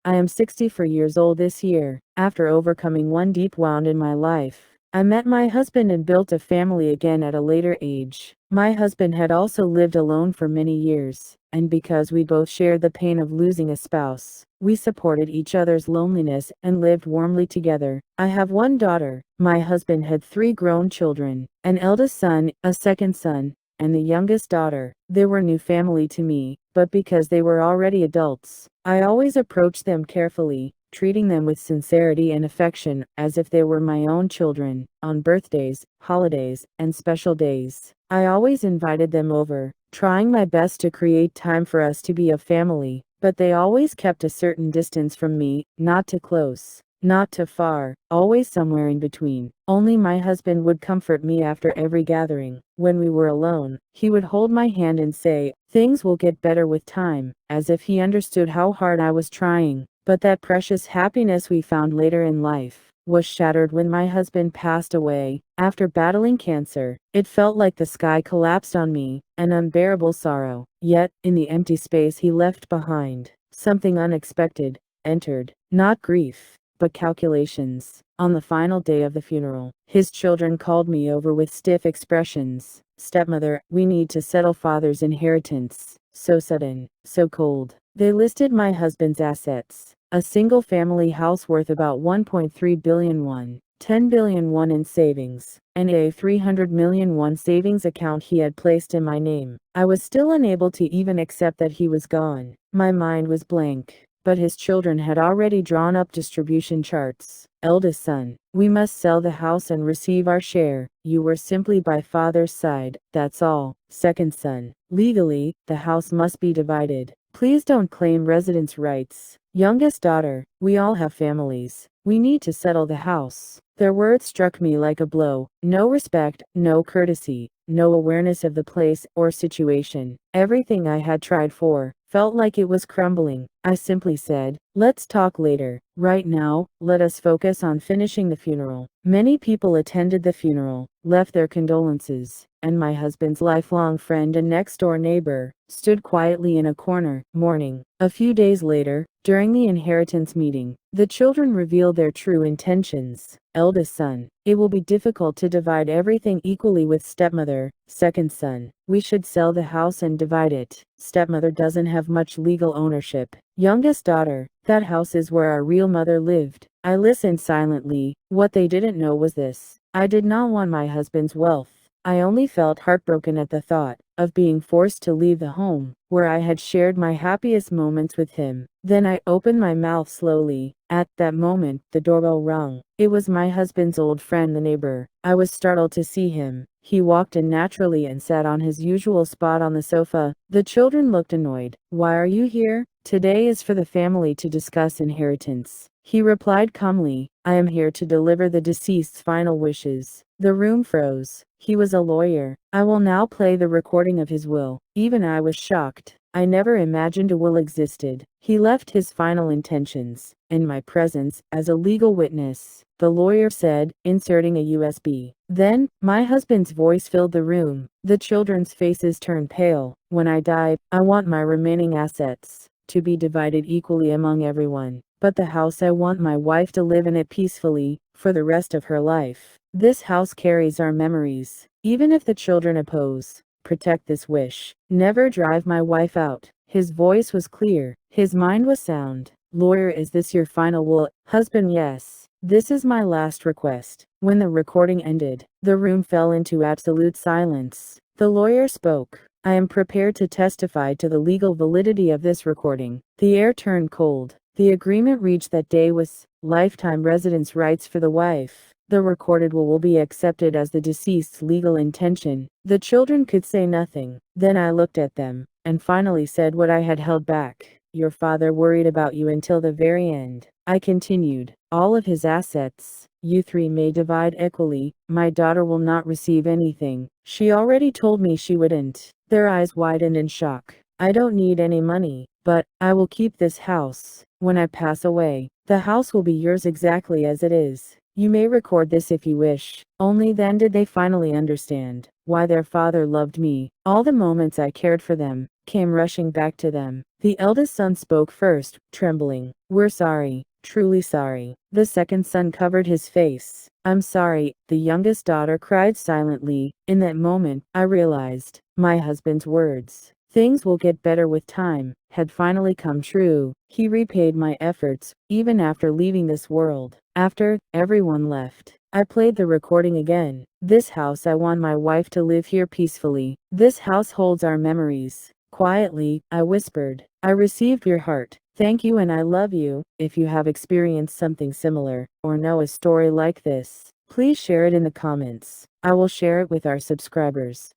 I am 64 years old this year. After overcoming one deep wound in my life, I met my husband and built a family again at a later age. My husband had also lived alone for many years, and because we both shared the pain of losing a spouse, we supported each other's loneliness and lived warmly together. I have one daughter. My husband had 3 grown children, an eldest son, a second son, and the youngest daughter. They were new family to me, but because they were already adults, I always approached them carefully, treating them with sincerity and affection, as if they were my own children. On birthdays, holidays, and special days, I always invited them over, trying my best to create time for us to be a family, but they always kept a certain distance from me, not too close, not too far, always somewhere in between. Only my husband would comfort me after every gathering. When we were alone, he would hold my hand and say, "Things will get better with time," as if he understood how hard I was trying. But that precious happiness we found later in life was shattered when my husband passed away. After battling cancer, it felt like the sky collapsed on me, an unbearable sorrow. Yet, in the empty space he left behind, something unexpected entered. Not grief, but calculations. On the final day of the funeral, his children called me over with stiff expressions. "Stepmother, we need to settle father's inheritance." So sudden, so cold. They listed my husband's assets. A single family house worth about 1.3 billion won, 10 billion won in savings, and a 300 million won savings account he had placed in my name. I was still unable to even accept that he was gone. My mind was blank. But his children had already drawn up distribution charts. Eldest son, we must sell the house and receive our share. You were simply by father's side, that's all. Second son, legally, the house must be divided. Please don't claim residence rights. Youngest daughter, we all have families. We need to settle the house. Their words struck me like a blow. No respect, no courtesy, no awareness of the place or situation. Everything I had tried for felt like it was crumbling. I simply said, "Let's talk later. Right now, let us focus on finishing the funeral." Many people attended the funeral, left their condolences, and my husband's lifelong friend and next-door neighbor stood quietly in a corner, mourning. A few days later, during the inheritance meeting, the children revealed their true intentions. Eldest son, it will be difficult to divide everything equally with stepmother. Second son, we should sell the house and divide it. Stepmother doesn't have much legal ownership. Youngest daughter, that house is where our real mother lived. I listened silently. What they didn't know was this: I did not want my husband's wealth. I only felt heartbroken at the thought of being forced to leave the home where I had shared my happiest moments with him. Then I opened my mouth slowly. At that moment, the doorbell rang. It was my husband's old friend, the neighbor. I was startled to see him. He walked in naturally and sat on his usual spot on the sofa. The children looked annoyed. "Why are you here?" "Today is for the family to discuss inheritance," he replied calmly. "I am here to deliver the deceased's final wishes." The room froze. He was a lawyer. I will now play the recording of his will. Even I was shocked. I never imagined a will existed. He left his final intentions in my presence as a legal witness, the lawyer said, inserting a USB. Then, my husband's voice filled the room. The children's faces turned pale. "When I die, I want my remaining assets to be divided equally among everyone. But the house, I want my wife to live in it peacefully for the rest of her life. This house carries our memories. Even if the children oppose, protect this wish. Never drive my wife out." His voice was clear. His mind was sound. "Lawyer, is this your final will?" Husband, yes. "This is my last request." When the recording ended, the room fell into absolute silence. The lawyer spoke. "I am prepared to testify to the legal validity of this recording." The air turned cold. The agreement reached that day was lifetime residence rights for the wife. The recorded will be accepted as the deceased's legal intention. The children could say nothing. Then I looked at them, and finally said what I had held back. "Your father worried about you until the very end." I continued. "All of his assets, you 3 may divide equally. My daughter will not receive anything. She already told me she wouldn't." Their eyes widened in shock. "I don't need any money, but I will keep this house. When I pass away, the house will be yours exactly as it is. You may record this if you wish." Only then did they finally understand. why their father loved me. All the moments I cared for them came rushing back to them. The eldest son spoke first, trembling. "We're sorry, truly sorry." The second son covered his face. "I'm sorry." The youngest daughter cried silently. In that moment, I realized my husband's words, "Things will get better with time," had finally come true. He repaid my efforts, even after leaving this world. After everyone left, I played the recording again. "This house, I want my wife to live here peacefully. This house holds our memories." Quietly, I whispered, "I received your heart. Thank you and I love you." If you have experienced something similar, or know a story like this, please share it in the comments. I will share it with our subscribers.